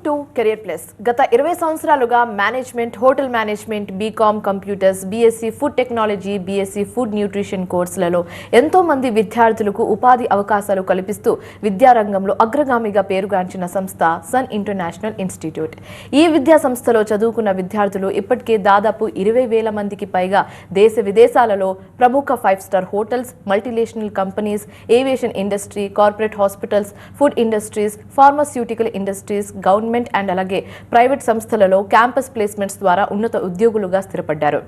To career plus. గత 20 సంవత్సరాలుగా management, hotel management, B Com computers, B Sc food technology, B Sc food nutrition కోర్సులలో ఎంతో మంది విద్యార్థులకు ఉపాధి అవకాశాలు కల్పిస్తూ విద్యారంగంలో అగ్రగామిగా పేరుగాంచిన సంస్థ సన్ ఇంటర్నేషనల్ ఇన్స్టిట్యూట్. ఈ విద్యా సంస్థలో చదువుకున్న విద్యార్థులు ఇప్పటికే దాదాపు 20,000 మందికి పైగా దేశ విదేశాలలో ప్రముఖ 5-స్టార్ hotels, multinational companies, aviation industry, corporate hospitals, food industries, pharmaceutical industries, government and అలాగే ప్రైవేట్ సంస్థలలో క్యాంపస్ ప్లేస్మెంట్స్ ద్వారా ఉన్నత ఉద్యోగులుగా స్థిరపడ్డారు.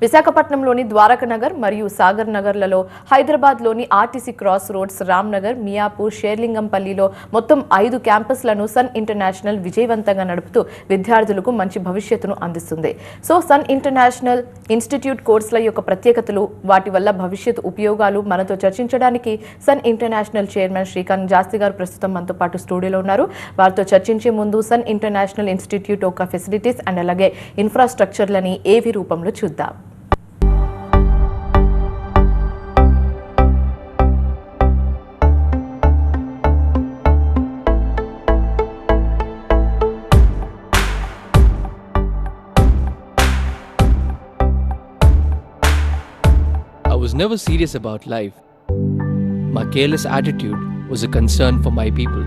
విశాఖపట్నంలోని ద్వారకా నగర్ మరియు సాగర్ నగర్లలో, హైదరాబాద్లోని RTC Cross Roads, Ram Nagar, Miyapur, షేర్లింగంపల్లిలో మొత్తం 5 క్యాంపస్లను సన్ ఇంటర్నేషనల్ విజయవంతంగా నడుపుతూ విద్యార్థులకు మంచి భవిష్యత్తును అందిస్తుంది. సో సన్ ఇంటర్నేషనల్ ఇన్స్టిట్యూట్ కోర్సుల యొక్క ప్రత్యేకతలు, వాటి వల్ల భవిష్యత్తు ఉపయోగాలు మనతో చర్చించడానికి సన్ ఇంటర్నేషనల్ చైర్మన్ శ్రీకాంత్ జాస్తి గారు ప్రస్తుతం మనతో పాటు స్టూడియోలో ఉన్నారు. వారితో చర్చించే ముందు సన్ ఇంటర్నేషనల్ ఇన్స్టిట్యూట్ యొక్క ఫెసిలిటీస్ అండ్ అలాగే ఇన్ఫ్రాస్ట్రక్చర్లని ఏవి రూపంలో చూద్దాం. I was never serious about life. My careless attitude was a concern for my people.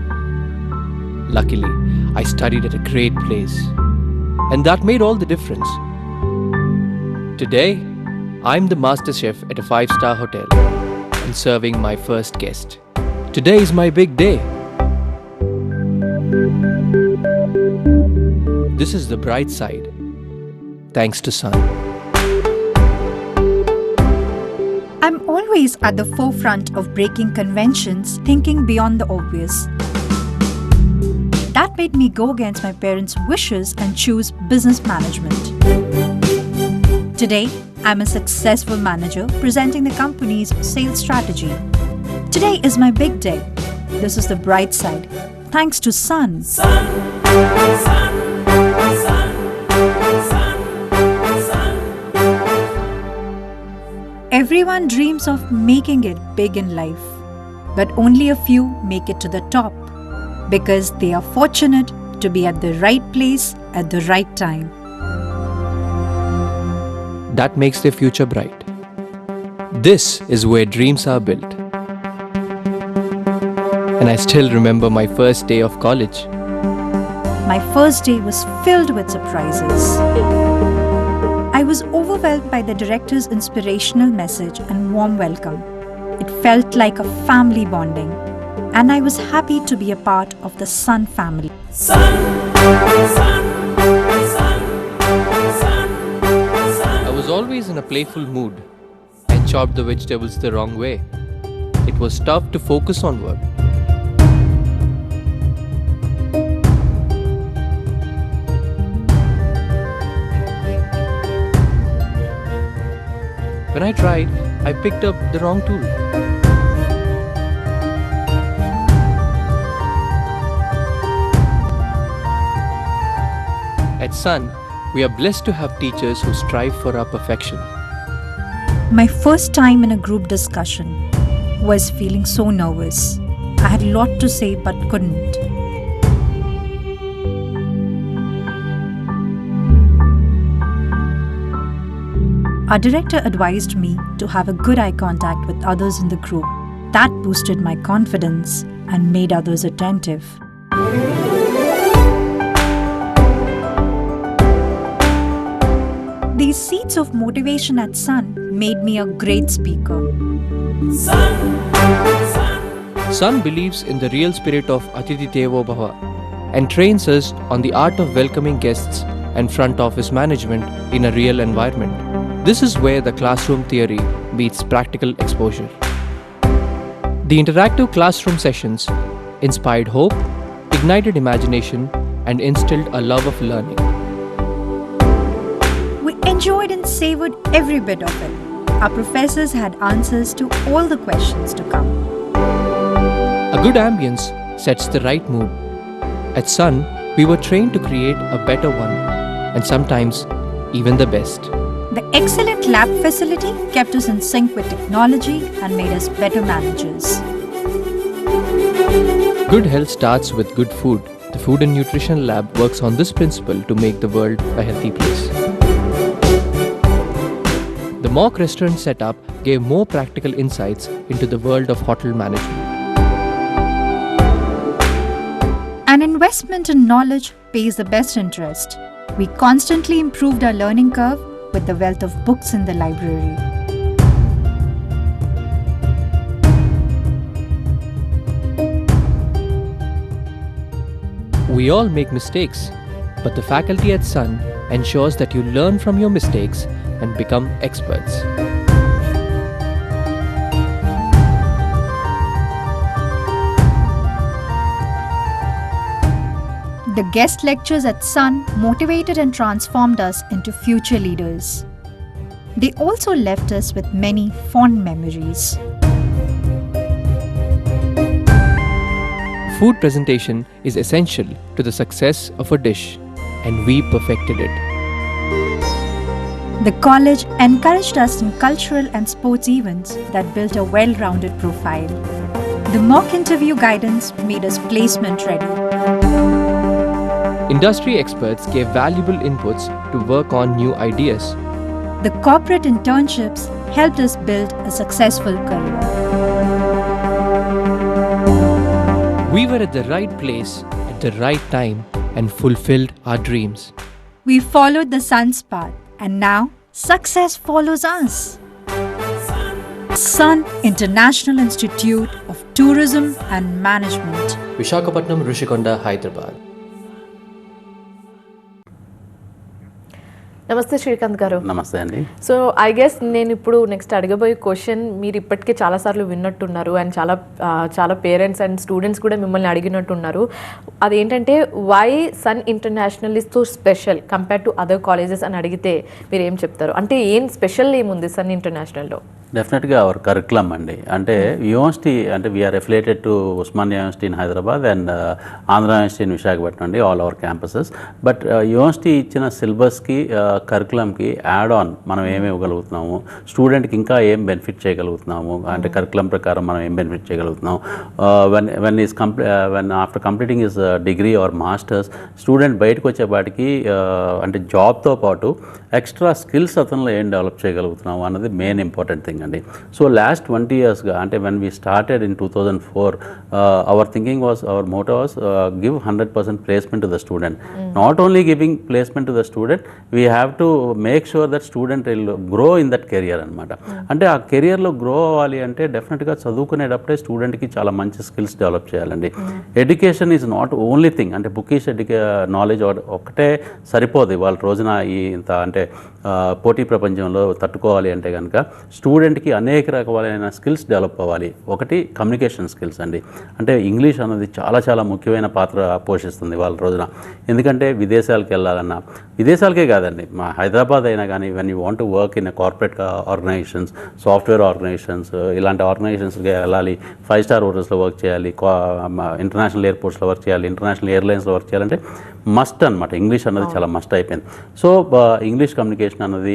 Luckily, I studied at a great place, and that made all the difference. Today, I'm the master chef at a 5-star hotel and serving my first guest. Today is my big day. This is the bright side, thanks to Sun. I'm always at the forefront of breaking conventions, thinking beyond the obvious. That made me go against my parents' wishes and choose business management. Today, I'm a successful manager presenting the company's sales strategy. Today is my big day. This is the bright side, thanks to Sun. Everyone dreams of making it big in life, but only a few make it to the top because they are fortunate to be at the right place at the right time. That makes their future bright. This is where dreams are built. And I still remember my first day of college. My first day was filled with surprises. I was overwhelmed by the director's inspirational message and warm welcome. It felt like a family bonding, and I was happy to be a part of the Sun family. I was always in a playful mood and chopped the vegetables the wrong way. It was tough to focus on work. When I tried, I picked up the wrong tool. At Sun, we are blessed to have teachers who strive for our perfection. My first time in a group discussion was feeling so nervous. I had a lot to say but couldn't. Our director advised me to have a good eye contact with others in the group. That boosted my confidence and made others attentive. These seeds of motivation at Sun made me a great speaker. Sun believes in the real spirit of Atithi Devo Bhava and trains us on the art of welcoming guests and front office management in a real environment. This is where the classroom theory meets practical exposure. The interactive classroom sessions inspired hope, ignited imagination, and instilled a love of learning. We enjoyed and savored every bit of it. Our professors had answers to all the questions to come. A good ambience sets the right mood. At Sun, we were trained to create a better one, and sometimes even the best. The excellent lab facility kept us in sync with technology and made us better managers. Good health starts with good food, The Food and Nutrition Lab works on this principle to make the world a healthy place. The mock restaurant setup gave more practical insights into the world of hotel management. An investment in knowledge pays the best interest. We constantly improved our learning curve with the wealth of books in the library. We all make mistakes, but the faculty at Sun ensures that you learn from your mistakes and become experts. The guest lectures at Sun motivated and transformed us into future leaders. They also left us with many fond memories. Food presentation is essential to the success of a dish, and we perfected it. The college encouraged us in cultural and sports events that built a well-rounded profile. The mock interview guidance made us placement ready. Industry experts gave valuable inputs to work on new ideas. The corporate internships helped us build a successful career. We were at the right place at the right time and fulfilled our dreams. We followed the Sun's path, and now success follows us. Sun International Institute of Tourism and Management. Visakhapatnam, Rishikonda, Hyderabad. నమస్తే శ్రీకాంత్ గారు. నమస్తే అండి. So I guess నేను ఇప్పుడు next అడగబోయే question మీరు ఇప్పటికే చాలాసార్లు విన్నట్టున్నారు అండ్ చాలా పేరెంట్స్ అండ్ స్టూడెంట్స్ కూడా మిమ్మల్ని అడిగినట్టున్నారు. అదేంటంటే why Sun International is so special compare to other colleges అని అడిగితే మీరు ఏం చెప్తారు? అంటే ఏం స్పెషల్ ఏముంది సన్ ఇంటర్నేషనల్లో? డెఫినెట్గా అవర్ కరికులం అండి. అంటే యూనివర్సిటీ అంటే we are affiliated to Osmania University in Hyderabad and Andhra University in Visakhapatnam అండి, all our campuses. But university ఇచ్చిన సిలబస్కి కరికులంకి యాడ్ ఆన్ మనం ఏమి ఇవ్వగలుగుతున్నాము, స్టూడెంట్కి ఇంకా ఏం బెనిఫిట్ చేయగలుగుతున్నాము, అంటే కరికులం ప్రకారం మనం ఏం బెనిఫిట్ చేయగలుగుతున్నాము. When after completing his degree or masters student బయటకు వచ్చేపాటికి అంటే జాబ్తో పాటు ఎక్స్ట్రా స్కిల్స్ అతనిలో ఏం డెవలప్ చేయగలుగుతున్నాము అన్నది మెయిన్ ఇంపార్టెంట్ థింగ్ అండి. సో లాస్ట్ 20 yearsగా అంటే when we started in 2004 our thinking was, our motto was give 100% placement to the student. Not only giving placement to the student, we have to make sure that student will grow in that career అనమాట. అంటే ఆ కెరియర్లో grow అవ్వాలి అంటే డెఫినెట్గా చదువుకునేటప్పుడే స్టూడెంట్కి చాలా మంచి స్కిల్స్ డెవలప్ చేయాలండి. Education is not only thing, అంటే బుకిష్ నాలెడ్జ్ ఒక్కటే సరిపోదు ఇవాళ రోజున ఈ ఇంత అంటే పోటీ ప్రపంచంలో తట్టుకోవాలి అంటే కనుక స్టూడెంట్కి అనేక రకాలైన స్కిల్స్ డెవలప్ అవ్వాలి. ఒకటి కమ్యూనికేషన్ స్కిల్స్ అండి, అంటే ఇంగ్లీష్ అనేది చాలా చాలా ముఖ్యమైన పాత్ర పోషిస్తుంది వాళ్ళ రోజున. ఎందుకంటే విదేశాలకు వెళ్ళాలన్నా, విదేశాలకే కాదండి, మా హైదరాబాద్ అయినా కానీ when you want to work in corporate organisations, software organisations, ఇలాంటి ఆర్గనైజేషన్స్కి వెళ్ళాలి, 5-star హోటల్స్లో వర్క్ చేయాలి, ఇంటర్నేషనల్ ఎయిర్పోర్ట్స్లో వర్క్ చేయాలి, ఇంటర్నేషనల్ ఎయిర్లైన్స్లో వర్క్ చేయాలంటే మస్ట్ అనమాట. ఇంగ్లీష్ అన్నది చాలా మస్ట్ అయిపోయింది. సో ఇంగ్లీష్ కమ్యూనికేషన్ అన్నది,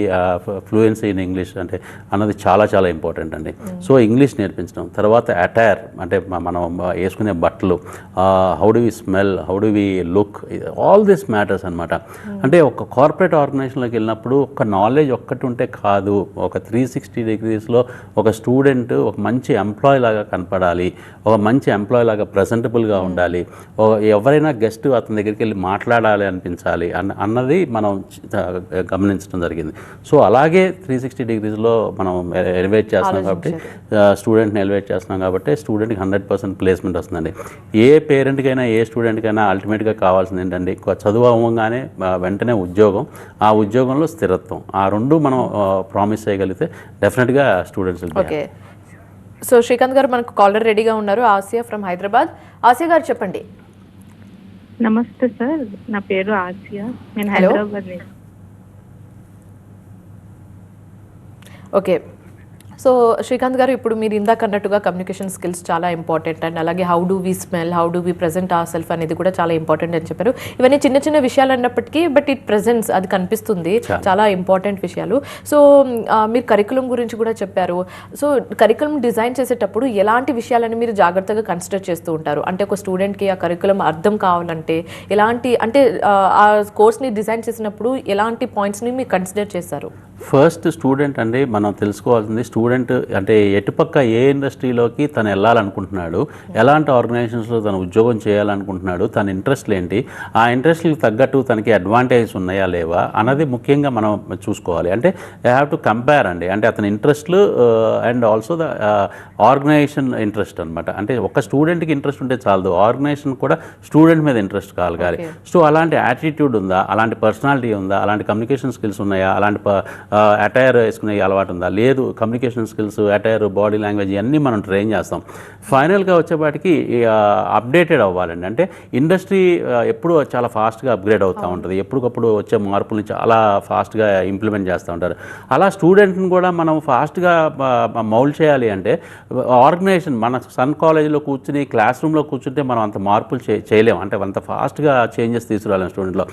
ఫ్లూయెన్సీ ఇన్ ఇంగ్లీష్ అంటే అన్నది చాలా చాలా ఇంపార్టెంట్ అండి. సో ఇంగ్లీష్ నేర్పించడం, తర్వాత అటైర్ అంటే మనం వేసుకునే బట్టలు, how do we smell, how do we look, all this matters అనమాట. అంటే ఒక కార్పొరేట్ ఆర్గనైజేషన్లోకి వెళ్ళినప్పుడు ఒక నాలెడ్జ్ ఒక్కటి ఉంటే కాదు, ఒక 360 degreesలో ఒక స్టూడెంట్ ఒక మంచి ఎంప్లాయ్ లాగా కనపడాలి, ఒక మంచి ఎంప్లాయ్ లాగా ప్రజెంటబుల్గా ఉండాలి, ఎవరైనా గెస్ట్ అతని దగ్గరికి వెళ్ళి మాట్లాడాలి అనిపించాలి అన్నది మనం గమనించడం జరిగింది. సో అలాగే 360 degreesలో మనం ఎలివేట్ చేస్తున్నాం కాబట్టి, స్టూడెంట్ని ఎలివేట్ చేస్తున్నాం కాబట్టి స్టూడెంట్కి 100% ప్లేస్మెంట్ వస్తుందండి. ఏ పేరెంట్కైనా ఏ స్టూడెంట్కైనా అల్టిమేట్గా కావాల్సింది ఏంటండి, చదువు అవ్వగానే వెంటనే ఉద్యోగం, ఆ ఉద్యోగంలో స్థిరత్వం, ఆ రెండు మనం ప్రామిస్ చేయగలిగితే డెఫినెట్గా స్టూడెంట్స్. ఓకే, సో శ్రీకాంత్ గారు మనకు కాలర్ రెడీగా ఉన్నారు, ఆసియా ఫ్రమ్ హైదరాబాద్. ఆసియా గారు చెప్పండి. నమస్తే సార్, నా పేరు ఆసియా, నేను హైదరాబాద్ నుంచి. ఓకే, సో శ్రీకాంత్ గారు, ఇప్పుడు మీరు ఇందాక అన్నట్టుగా కమ్యూనికేషన్ స్కిల్స్ చాలా ఇంపార్టెంట్ అండ్ అలాగే how do we smell, how do we present our self అనేది కూడా చాలా ఇంపార్టెంట్ అని చెప్పారు. ఇవన్నీ చిన్న చిన్న విషయాలు అన్నప్పటికీ బట్ ఇట్ ప్రెజెన్స్ అది కనిపిస్తుంది, చాలా ఇంపార్టెంట్ విషయాలు. సో మీరు కరికులం గురించి కూడా చెప్పారు. సో కరికులం డిజైన్ చేసేటప్పుడు ఎలాంటి విషయాలని మీరు జాగ్రత్తగా కన్సిడర్ చేస్తూ ఉంటారు? అంటే ఒక స్టూడెంట్కి ఆ కరికులం అర్థం కావాలంటే ఎలాంటి, అంటే ఆ కోర్స్ని డిజైన్ చేసినప్పుడు ఎలాంటి పాయింట్స్ని మీరు కన్సిడర్ చేస్తారు? ఫస్ట్ స్టూడెంట్ అండి, మనం తెలుసుకోవాల్సింది స్టూడెంట్ అంటే ఎటుపక్క ఏ ఇండస్ట్రీలోకి తను వెళ్ళాలనుకుంటున్నాడు, ఎలాంటి ఆర్గనైజేషన్స్లో తను ఉద్యోగం చేయాలనుకుంటున్నాడు, తన ఇంట్రెస్ట్లు ఏంటి, ఆ ఇంట్రెస్ట్కి తగ్గట్టు తనకి అడ్వాంటేజెస్ ఉన్నాయా లేవా అన్నది ముఖ్యంగా మనం చూసుకోవాలి. అంటే ఐ హ్యావ్ టు కంపేర్ అండి, అంటే అతని ఇంట్రెస్ట్లు and also the organisation interest అనమాట. అంటే ఒక స్టూడెంట్కి ఇంట్రెస్ట్ ఉంటే చాలదు, ఆర్గనైజేషన్ కూడా స్టూడెంట్ మీద ఇంట్రెస్ట్ కలగాలి. సో అలాంటి యాటిట్యూడ్ ఉందా, అలాంటి పర్సనాలిటీ ఉందా, అలాంటి కమ్యూనికేషన్ స్కిల్స్ ఉన్నాయా, అలాంటి అటైర్ వేసుకునే అలవాటు ఉందా, లేదు communication skills, attire, body language ఇవన్నీ మనం ట్రైన్ చేస్తాం. ఫైనల్గా వచ్చేపాటికి అప్డేటెడ్ అవ్వాలండి. అంటే ఇండస్ట్రీ ఎప్పుడు చాలా ఫాస్ట్గా అప్గ్రేడ్ అవుతూ ఉంటుంది, ఎప్పటికప్పుడు వచ్చే మార్పుల్ని చాలా ఫాస్ట్గా ఇంప్లిమెంట్ చేస్తూ ఉంటారు. అలా స్టూడెంట్ని కూడా మనం ఫాస్ట్గా మౌల్డ్ చేయాలి అంటే ఆర్గనైజేషన్, మన సన్ కాలేజీలో కూర్చుని క్లాస్ రూమ్లో కూర్చుంటే మనం అంత మార్పులు చేయలేము, అంటే అంత ఫాస్ట్గా చేంజెస్ తీసుకురాలేము స్టూడెంట్లో.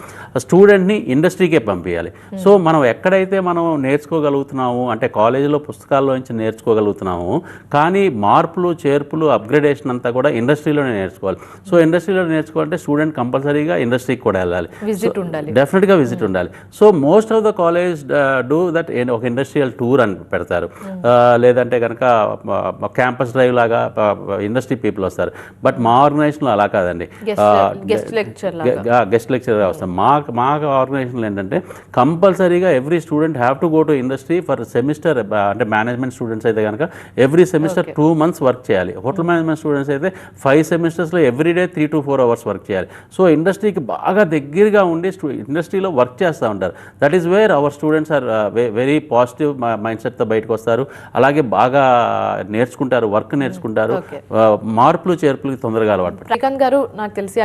స్టూడెంట్ని ఇండస్ట్రీకే పంపించాలి. సో మనం ఎక్కడైతే మనం నేర్చుకోగలుగుతున్నాము, అంటే కాలేజీలో పుస్తకాల్లో నుంచి నేర్చుకోగలుగుతున్నాము, కానీ మార్పులు, చేర్పులు, అప్గ్రేడేషన్ అంతా కూడా ఇండస్ట్రీలోనే నేర్చుకోవాలి. సో ఇండస్ట్రీలో నేర్చుకోవాలంటే స్టూడెంట్ కంపల్సరీగా ఇండస్ట్రీకి కూడా వెళ్ళాలి, డెఫినెట్గా విజిట్ ఉండాలి. So most of the college do that, ఒక ఇండస్ట్రియల్ టూర్ అని పెడతారు, లేదంటే కనుక క్యాంపస్ డ్రైవ్ లాగా ఇండస్ట్రీ పీపుల్ వస్తారు. బట్ మా ఆర్గనైజేషన్లో అలా కాదండి, గెస్ట్ లెక్చరర్ వస్తాం. మా ఆర్గనైజేషన్లో ఏంటంటే కంపల్సరీగా every student have to go to industry for semester. అంటే మేనేజ్మెంట్ స్టూడెంట్స్ అయితే కనుక ఎవ్రీ సెమిస్టర్ 2 months వర్క్ చేయాలి. హోటల్ మేనేజ్మెంట్ స్టూడెంట్స్ అయితే 5 semestersలో every day 3 to 4 hours work చేయాలి. సో ఇండస్ట్రీకి బాగా దగ్గరగా ఉండి ఇండస్ట్రీలో వర్క్ చేస్తూ ఉంటారు. That is where our students are very positive mind సెట్తో బయటకు వస్తారు. అలాగే బాగా నేర్చుకుంటారు, వర్క్ నేర్చుకుంటారు, మార్పులు చేర్పులకి తొందరగా అలవాటు. శ్రీకాంత్ గారు, నాకు తెలిసి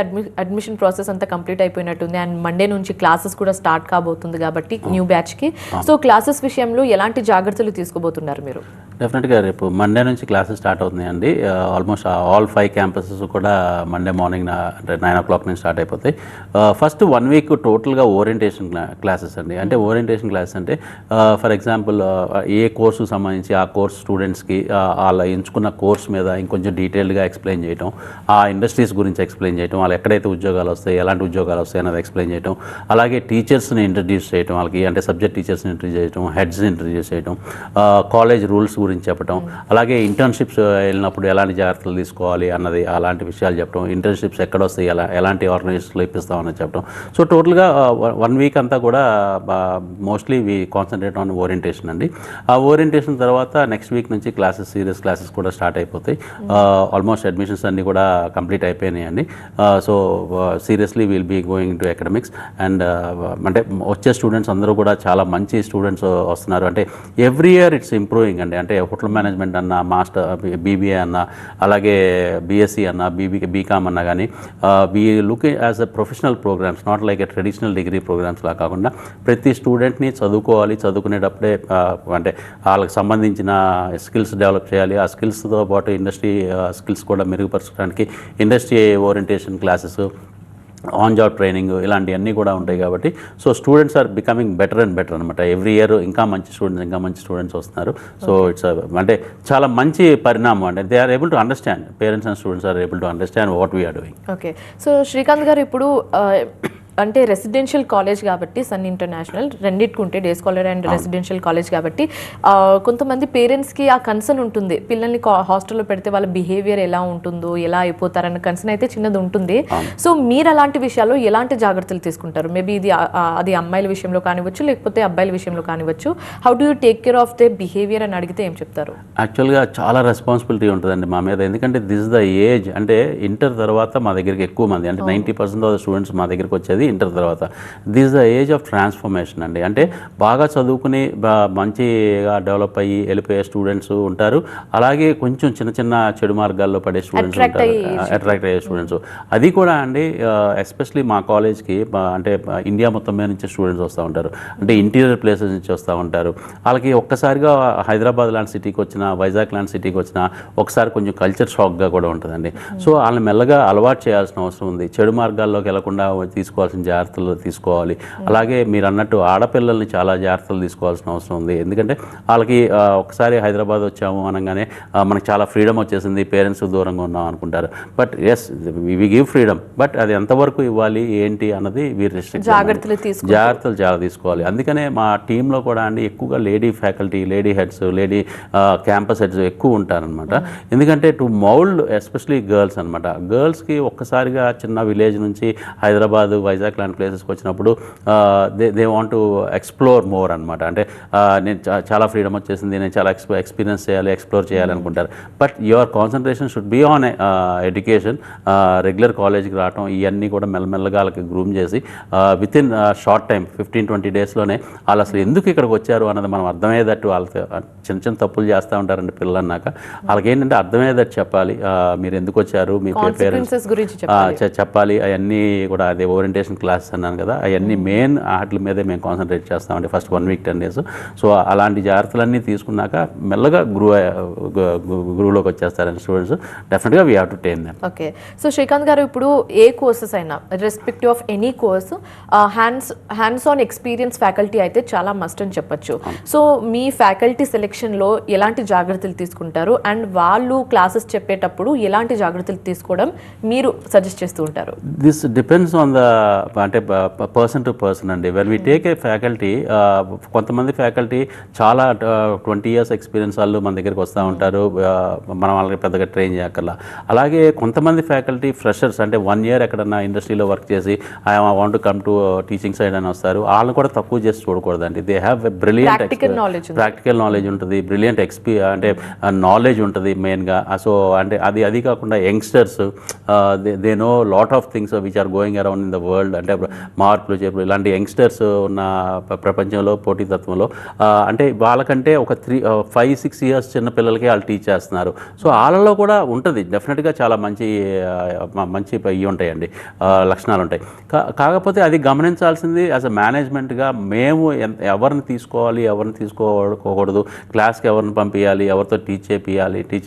అడ్మిషన్ ప్రాసెస్ అంతా కంప్లీట్ అయిపోయినట్టుంది అండ్ మండే నుంచి క్లాసెస్ కూడా స్టార్ట్ కాబోతుంది కాబట్టి న్యూ బ్యాచ్కి. సో క్లాసెస్ విషయంలో ఎలాంటి జాగ్రత్తలు తీసుకోబోతున్నారు మీరు? డెఫినెట్గా రేపు మండే నుంచి క్లాసెస్ స్టార్ట్ అవుతున్నాయండి. ఆల్మోస్ట్ ఆల్ 5 campuses కూడా మండే మార్నింగ్ అంటే 9 o'clock నుంచి స్టార్ట్ అయిపోతాయి. ఫస్ట్ 1 week టోటల్గా ఓరియంటేషన్ క్లాసెస్ అండి. అంటే ఓరియంటేషన్ క్లాసెస్ అంటే ఫర్ ఎగ్జాంపుల్ ఏ కోర్సుకు సంబంధించి ఆ కోర్స్ స్టూడెంట్స్కి వాళ్ళ ఎంచుకున్న కోర్స్ మీద ఇంకొంచెం డీటెయిల్డ్గా ఎక్స్ప్లెయిన్ చేయడం, ఆ ఇండస్ట్రీస్ గురించి ఎక్స్ప్లెయిన్ చేయడం, వాళ్ళు ఎక్కడైతే ఉద్యోగాలు వస్తాయి, ఎలాంటి ఉద్యోగాలు వస్తాయి అన్నది ఎక్స్ప్లెయిన్ చేయడం, అలాగే టీచర్స్ని ఇంట్రడ్యూస్ చేయడం, వాళ్ళకి అంటే సబ్జెక్ట్ టీచర్స్ని ఇంట్రడ్యూస్ చేయడం, హెడ్స్ని ఇంట్రడ్యూస్ చేయడం, కాలేజ్ రూల్స్ గురించి చెప్పడం, అలాగే ఇంటర్న్షిప్స్ వెళ్ళినప్పుడు ఎలాంటి జాగ్రత్తలు తీసుకోవాలి అన్నది అలాంటి విషయాలు చెప్పడం, ఇంటర్న్షిప్స్ ఎక్కడ వస్తాయి, ఎలాంటి ఆర్గనైజేషన్లో ఇప్పిస్తామని చెప్పడం. సో టోటల్గా 1 week అంతా కూడా mostly we concentrate on orientation అండి. ఆ ఓరియంటేషన్ తర్వాత నెక్స్ట్ వీక్ నుంచి క్లాసెస్, సీరియస్ క్లాసెస్ కూడా స్టార్ట్ అయిపోతాయి. ఆల్మోస్ట్ అడ్మిషన్స్ అన్నీ కూడా కంప్లీట్ అయిపోయినాయి అండి. So seriously will be going to academics and అంటే వచ్చే స్టూడెంట్స్ అందరూ కూడా చాలా మంచి స్టూడెంట్స్ వస్తున్నారు. అంటే ఎవ్రీ ఇయర్ ఇట్స్ ఇంప్రూవింగ్ అండి. అంటే హోటల్ మేనేజ్మెంట్ అన్న, మాస్టర్ బీబీఏ అన్న, అలాగే బీఎస్సీ అన్న, బీకామ్ అన్న కానీ we look as a professional programs, not like a traditional degree programs లా కాకుండా ప్రతి స్టూడెంట్ని చదువుకోవాలి, చదువుకునేటప్పుడే అంటే వాళ్ళకి సంబంధించిన స్కిల్స్ డెవలప్ చేయాలి. ఆ స్కిల్స్తో పాటు ఇండస్ట్రీ స్కిల్స్ కూడా మెరుగుపరచడానికి industry orientation classes, on job training ఇలాంటివన్నీ కూడా ఉంటాయి. కాబట్టి so students are becoming better and better అనమాట. ఎవ్రీ ఇయర్ ఇంకా మంచి స్టూడెంట్స్ వస్తున్నారు. సో ఇట్స్ అంటే చాలా మంచి పరిణామం అంటే they are able to understand, parents and students are able to understand what we are doing. Okay, so Srikanth garu, ఇప్పుడు అంటే రెసిడెన్షియల్ కాలేజ్ కాబట్టి సన్ ఇంటర్నేషనల్ రెండింటికి ఉంటే, day scholar and residential college కాబట్టి కొంతమంది పేరెంట్స్కి ఆ కన్సర్న్ ఉంటుంది, పిల్లల్ని హాస్టల్లో పెడితే వాళ్ళ బిహేవియర్ ఎలా ఉంటుందో, ఎలా అయిపోతారన్న కన్సర్న్ అయితే చిన్నది ఉంటుంది. సో మీరు అలాంటి విషయాల్లో ఎలాంటి జాగ్రత్తలు తీసుకుంటారు? మేబీ అది అమ్మాయిల విషయంలో కానివచ్చు, లేకపోతే అబ్బాయిల విషయంలో కానివచ్చు. How do you take care of they behaviour అని అడిగితే ఏం చెప్తారు? యాక్చువల్గా చాలా రెస్పాన్సిబిలిటీ ఉంటుందండి మా మీద. ఎందుకంటే దిస్ ఇస్ ద ఏజ్, అంటే ఇంటర్ తర్వాత మా దగ్గరికి ఎక్కువ మంది, అంటే 90% ఆఫ్ ద స్టూడెంట్స్ మా దగ్గరికి వచ్చేది ఇంటర్ తర్వాత. This the age of transformation అండి. అంటే బాగా చదువుకుని మంచిగా డెవలప్ అయ్యి వెళ్ళిపోయే స్టూడెంట్స్ ఉంటారు, అలాగే కొంచెం చిన్న చిన్న చెడు మార్గాల్లో పడే స్టూడెంట్స్ ఉంటారు, అట్రాక్ట్ అయ్యే స్టూడెంట్స్. అది కూడా అండి ఎస్పెషలీ మా కాలేజ్కి అంటే ఇండియా మొత్తం మీద నుంచి స్టూడెంట్స్ వస్తూ ఉంటారు, అంటే ఇంటీరియర్ ప్లేసెస్ నుంచి వస్తూ ఉంటారు. వాళ్ళకి ఒక్కసారిగా హైదరాబాద్ లాంటి సిటీకి వచ్చినా, వైజాగ్ లాంటి సిటీకి వచ్చినా ఒకసారి కొంచెం కల్చర్ షాక్గా కూడా ఉంటుందండి. సో వాళ్ళని మెల్లగా అలవాటు చేయాల్సిన అవసరం ఉంది. చెడు మార్గాల్లోకి వెళ్లకుండా తీసుకోవాల్సిన జాగ్రత్తలు తీసుకోవాలి. అలాగే మీరు అన్నట్టు ఆడపిల్లల్ని చాలా జాగ్రత్తలు తీసుకోవాల్సిన అవసరం ఉంది. ఎందుకంటే వాళ్ళకి ఒకసారి హైదరాబాద్ వచ్చాము అనగానే మనకు చాలా ఫ్రీడమ్ వచ్చేసింది, పేరెంట్స్ దూరంగా ఉన్నాం అనుకుంటారు. But yes we give freedom, but అది ఎంతవరకు ఇవ్వాలి ఏంటి అన్నది వీరు జాగ్రత్తలు చాలా తీసుకోవాలి. అందుకనే మా టీంలో కూడా అండి ఎక్కువగా lady faculty, lady heads, lady campus heads ఎక్కువ ఉంటారనమాట. ఎందుకంటే టు మౌల్డ్ ఎస్పెషలీ గర్ల్స్ అనమాట. గర్ల్స్కి ఒక్కసారిగా చిన్న విలేజ్ నుంచి హైదరాబాద్, వైజాగ్ లాంటి ప్లేసెస్కి వచ్చినప్పుడు they want to explore more అనమాట. అంటే నేను చాలా ఫ్రీడమ్ వచ్చేసింది, నేను చాలా ఎక్స్పీరియన్స్ చేయాలి, ఎక్స్ప్లోర్ చేయాలి అనుకుంటారు. But your concentration should be on education. Regular కాలేజ్కి రావటం ఇవన్నీ కూడా మెల్లమెల్లగా వాళ్ళకి గ్రూమ్ చేసి విత్ ఇన్ షార్ట్ టైం 15-20 డేస్లోనే వాళ్ళు అసలు ఎందుకు ఇక్కడికి వచ్చారు అన్నది మనం అర్థమయ్యేటట్టు, వాళ్ళతో చిన్న చిన్న తప్పులు చేస్తూ ఉంటారండి పిల్లలు అన్నాక. వాళ్ళకి ఏంటంటే అర్థమయ్యేటట్టు చెప్పాలి, మీరు ఎందుకు వచ్చారు, మీ పేరెంట్స్ గురించి చెప్పాలి. అవన్నీ కూడా అదే ఓరియంటేషన్ క్లాసెస్ అన్నాను కదా, అవన్నీ మెయిన్ వాటి మీదే మేము కాన్సన్ట్రేట్ చేస్తామండి ఫస్ట్ 1 week 10 days. సో అలాంటి జాగ్రత్తలన్నీ తీసుకున్నాక మెల్లగా గ్రూలోకి వచ్చేస్తారండి స్టూడెంట్స్. డెఫినెట్గా we have to take them. Okay. So Srikanth garu, ఇప్పుడు ఏ కోర్సెస్ అయినా respective of any course hands on experience faculty అయితే చాలా మస్ట్ అని చెప్పొచ్చు. సో మీ ఫ్యాకల్టీ సెలెక్షన్లో ఎలాంటి జాగ్రత్తలు తీసుకుంటారు, అండ్ వాళ్ళు క్లాసెస్ చెప్పేటప్పుడు ఎలాంటి జాగ్రత్తలు తీసుకోవడం మీరు సజెస్ట్ చేస్తూ ఉంటారు? దిస్ డిపెండ్స్ ఆన్ ద అంటే పర్సన్ టు పర్సన్ అండి. When we take a faculty, కొంతమంది ఫ్యాకల్టీ చాలా 20 years ఎక్స్పీరియన్స్ వాళ్ళు మన దగ్గరికి వస్తూ ఉంటారు, మనం వాళ్ళకి పెద్దగా ట్రైన్ చేయక్కర్లా. అలాగే కొంతమంది ఫ్యాకల్టీ ఫ్రెషర్స్, అంటే 1 year ఎక్కడన్నా ఇండస్ట్రీలో వర్క్ చేసి I want to come to teaching side అని వస్తారు. వాళ్ళని కూడా తక్కువ చేసి చూడకూడదండి. They have a brilliant practical knowledge ఉంటుంది, బ్రిలియంట్ అంటే నాలెడ్జ్ ఉంటుంది మెయిన్గా. సో అంటే అది కాకుండా youngsters they know lot of things which are going around in the world. అంటే మార్పులు చేర్పులు ఇలాంటి యంగ్స్టర్స్ ఉన్న ప్రపంచంలో, పోటీతత్వంలో అంటే వాళ్ళకంటే ఒక 5-6 years చిన్న పిల్లలకి వాళ్ళు టీచ్ చేస్తున్నారు. సో వాళ్ళలో కూడా ఉంటుంది డెఫినెట్గా చాలా మంచి ఇవి ఉంటాయండి, లక్షణాలు ఉంటాయి. కాకపోతే అది గమనించాల్సింది యాజ్ అ మేనేజ్మెంట్గా మేము ఎవరిని తీసుకోవాలి, ఎవరిని తీసుకోకూడదు, క్లాస్కి ఎవరిని పంపించాలి, ఎవరితో టీచ్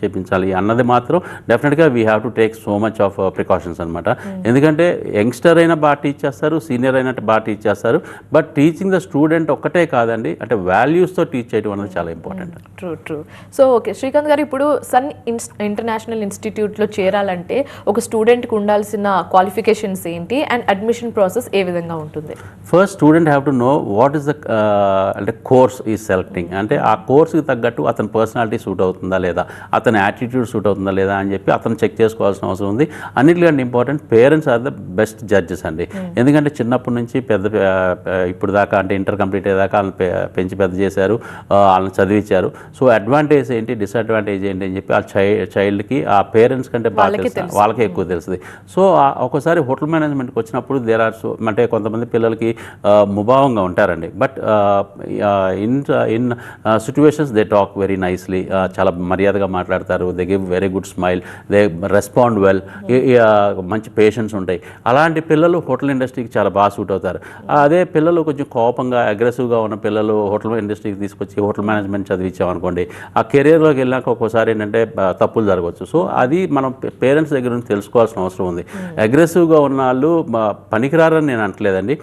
చేయించాలి అన్నది మాత్రం డెఫినెట్గా we have to take so much of precautions అనమాట. ఎందుకంటే యంగ్స్టర్ అయినా బాగా టీచ్ చేస్తారు, సీనియర్ అయినట్టు బాగా టీచ్ చేస్తారు. బట్ టీచింగ్ ద స్టూడెంట్ ఒక్కటే కాదండి, అంటే వాల్యూస్తో టీచ్ చేయడం అనేది చాలా important. True. So okay Srikanth garu, ఇప్పుడు సన్ ఇంటర్నేషనల్ ఇన్స్టిట్యూట్లో చేరాలంటే ఒక స్టూడెంట్కి ఉండాల్సిన క్వాలిఫికేషన్స్ ఏంటి, అండ్ అడ్మిషన్ ప్రాసెస్ ఏ విధంగా ఉంటుంది? First student have to know what is the అంటే కోర్స్ ఈజ్ సెలెక్టింగ్. అంటే ఆ కోర్స్కి తగ్గట్టు అతని పర్సనాలిటీ సూట్ అవుతుందా లేదా, అతని యాటిట్యూడ్ సూట్ అవుతుందా లేదా అని చెప్పి అతను చెక్ చేసుకోవాల్సిన అవసరం ఉంది. అన్నిటికంటే important parents are the best judges అండి. ఎందుకంటే చిన్నప్పటి నుంచి ఇప్పుడు దాకా అంటే ఇంటర్ కంప్లీట్ అయ్యేదాకా వాళ్ళని పెంచి పెద్ద చేశారు, వాళ్ళని చదివించారు. సో అడ్వాంటేజ్ ఏంటి, డిసడ్వాంటేజ్ ఏంటి అని చెప్పి ఆ చైల్డ్కి ఆ పేరెంట్స్ కంటే బాగా తెలుసు, వాళ్ళకే ఎక్కువ తెలుస్తుంది. సో ఒకసారి హోటల్ మేనేజ్మెంట్కి వచ్చినప్పుడు అంటే కొంతమంది పిల్లలకి ముభావంగా ఉంటారండి. But in situations they talk very nicely, చాలా మర్యాదగా మాట్లాడతారు, they give very good smile, they respond well, మంచి పేషెన్స్ ఉంటాయి. అలాంటి పిల్లలు హోటల్ ఇండస్ట్రీకి చాలా బాగా సూట్ అవుతారు. అదే పిల్లలు కొంచెం కోపంగా అగ్రెసివ్గా ఉన్న పిల్లలు హోటల్ ఇండస్ట్రీకి తీసుకొచ్చి హోటల్ మేనేజ్మెంట్ చదివించామనుకోండి, ఆ కెరీర్లోకి వెళ్ళాక ఒక్కోసారి ఏంటంటే తప్పులు జరగవచ్చు. సో అది మనం పేరెంట్స్ దగ్గర నుంచి తెలుసుకోవాల్సిన అవసరం ఉంది. అగ్రెసివ్గా ఉన్న వాళ్ళు పనికిరారని నేను అనట్లేదండి.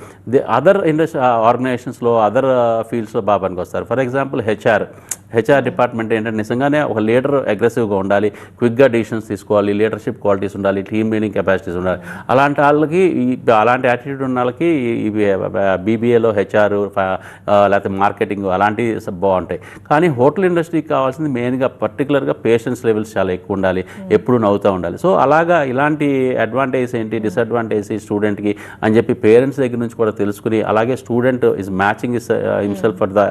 అదర్ ఇండస్ట్రీ ఆర్గనైజేషన్స్లో, అదర్ ఫీల్డ్స్లో బాగా పనికి వస్తారు. ఫర్ ఎగ్జాంపుల్ హెచ్ఆర్ డిపార్ట్మెంట్ ఏంటంటే నిజంగానే ఒక లీడర్ అగ్రెసివ్గా ఉండాలి, క్విక్గా డిసిషన్స్ తీసుకోవాలి, లీడర్షిప్ క్వాలిటీస్ ఉండాలి, టీమ్ లీడింగ్ కెపాసిటీస్ ఉండాలి. అలాంటి వాళ్ళకి అలాంటి యాటిట్యూడ్ ఉన్న వాళ్ళకి బీబీఏలో హెచ్ఆర్ లేకపోతే మార్కెటింగ్ అలాంటివి బాగుంటాయి. కానీ హోటల్ ఇండస్ట్రీకి కావాల్సింది మెయిన్గా పర్టికులర్గా పేషెన్స్ లెవెల్స్ చాలా ఎక్కువ ఉండాలి, ఎప్పుడు నవ్వుతూ ఉండాలి. సో అలాగా ఇలాంటి అడ్వాంటేజ్ ఏంటి, డిసడ్వాంటేజ్ స్టూడెంట్కి అని చెప్పి పేరెంట్స్ దగ్గర నుంచి కూడా తెలుసుకుని, అలాగే student is matching himself for the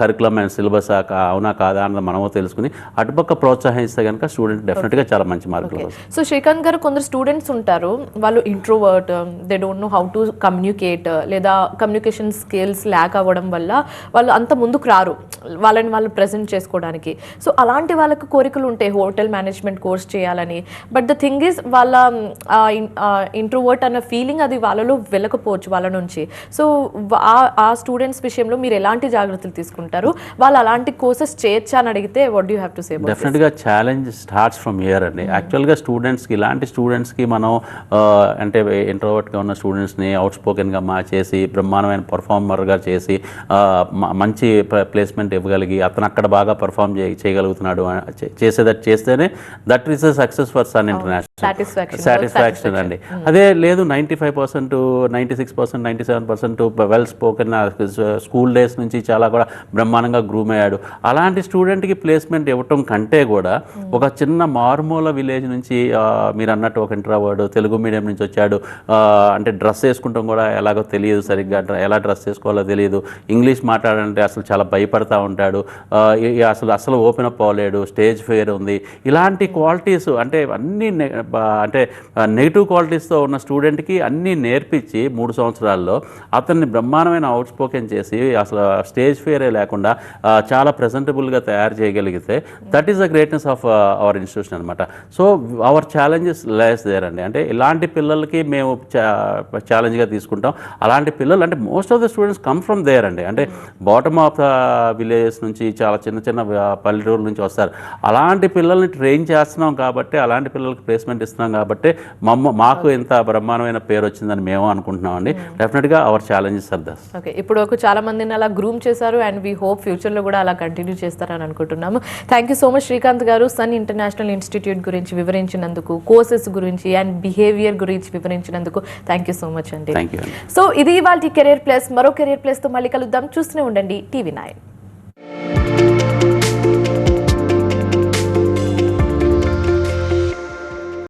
curriculum and syllabus అవునా కాదా అన్నది మనమో తెలుసుకుని అటుపక్క ప్రోత్సహిస్తే కనుక స్టూడెంట్ డెఫినెట్గా చాలా మంచి మార్కులు వస్తాయి. సో శ్రీకాంత్ గారు, కొందరు స్టూడెంట్స్ ఉంటారు, వాళ్ళు introvert, they don't know how to communicate, లేదా కమ్యూనికేషన్ స్కిల్స్ ల్యాక్ అవ్వడం వల్ల వాళ్ళు అంత ముందుకు రారు వాళ్ళని వాళ్ళు ప్రజెంట్ చేసుకోవడానికి. సో అలాంటి వాళ్ళకు కోరికలు ఉంటాయి హోటల్ మేనేజ్మెంట్ కోర్స్ చేయాలని. బట్ ద థింగ్ ఈజ్ వాళ్ళ ఇంట్రోవర్ట్ అన్న ఫీలింగ్ అది వాళ్ళలో వెళ్ళకపోవచ్చు వాళ్ళ నుంచి. సో ఆ స్టూడెంట్స్ విషయంలో మీరు ఎలాంటి జాగ్రత్తలు తీసుకుంటారు? వాళ్ళు అలాంటి కోర్సెస్ చేయొచ్చా అని అడిగితే what do have to say? డెఫినెట్గా ఛాలెంజ్ స్టార్ట్స్ ఫ్రమ్ ఇయర్ అండి. యాక్చువల్గా స్టూడెంట్స్కి, ఇలాంటి స్టూడెంట్స్కి మనం అంటే ఇంట్రోవర్ట్గా ఉన్న స్టూడెంట్స్ని అవుట్ స్పోకెన్గా చేసి బ్రహ్మాండమైన పర్ఫార్మర్గా చేసి మంచి ప్లేస్మెంట్ ఇవ్వగలిగి అతను అక్కడ బాగా పర్ఫామ్ చేయగలుగుతున్నాడు చేస్తేనే that is a success for Sun International. Satisfaction అండి. అదే లేదు 95%, 96%, 97% వెల్ స్పోకెన్ స్కూల్ డేస్ నుంచి చాలా కూడా బ్రహ్మాండంగా గ్రూమ్ అయ్యాడు. అలాంటి స్టూడెంట్కి ప్లేస్మెంట్ ఇవ్వటం కంటే కూడా ఒక చిన్న మారుమూల విలేజ్ నుంచి మీరు అన్నట్టు ఒక ఇంట్రోవర్డ్ తెలుగు మీడియం నుంచి వచ్చాడు, అంటే డ్రెస్ వేసుకుంటాం కూడా ఎలాగో తెలియదు, సరిగ్గా ఎలా డ్రెస్ వేసుకోవాలో తెలియదు, ఇంగ్లీష్ మాట్లాడాలంటే అసలు చాలా భయపడతా ఉంటాడు, అసలు ఓపెన్ అప్ అవ్వలేడు, స్టేజ్ ఫియర్ ఉంది. ఇలాంటి క్వాలిటీస్ అంటే అన్నీ అంటే నెగిటివ్ క్వాలిటీస్తో ఉన్న స్టూడెంట్కి అన్నీ నేర్పించి 3 సంవత్సరాల్లో అతన్ని బ్రహ్మాండమైన అవుట్ స్పోకెన్ చేసి అసలు స్టేజ్ ఫియరే లేకుండా చాలా ప్రెజెంటబుల్గా తయారు చేయగలిగితే that is the greatness of our institution అనమాట. So our challenges lies there అండి. అంటే ఇలాంటి పిల్లలకి మేము ఛాలెంజ్గా తీసుకుంటాం. అలాంటి పిల్లలు అంటే most of the students come from there అండి. అంటే బాటమ్ ఆఫ్ ద విలేజెస్ నుంచి, చాలా చిన్న చిన్న పల్లెటూరు నుంచి వస్తారు. అలాంటి పిల్లల్ని ట్రైన్ చేస్తున్నాం కాబట్టి, అలాంటి పిల్లలకి ప్లేస్మెంట్ ఇస్తున్నాం కాబట్టి మాకు ఇంత బ్రహ్మాండమైన పేరు వచ్చిందని మేము అనుకుంటున్నాం అండి. డెఫినెట్గా our challenges are thus. Okay, ఇప్పుడు చాలా మందిని అలా గ్రూమ్ చేశారు అండ్ వీ హోప్ ఫ్యూచర్లో కూడా అలా కంటిన్యూ చేస్తారని అనుకుంటున్నాము. Thank you so much Srikanth గారు, సన్ ఇంటర్నేషనల్ ఇన్స్టిట్యూట్ గురించి వివరించినందుకు, కోర్సెస్ గురించి అండ్ బిహేవియర్ గురించి వివరించినందుకు థ్యాంక్ యూ సో మచ్ అండి. Thank you. సో ఇది ఇవాళ కెరీర్ ప్లస్. మరో కెరీర్ ప్లస్తో మళ్ళీ కలుద్దాం. చూస్తూనే ఉండండి TV9.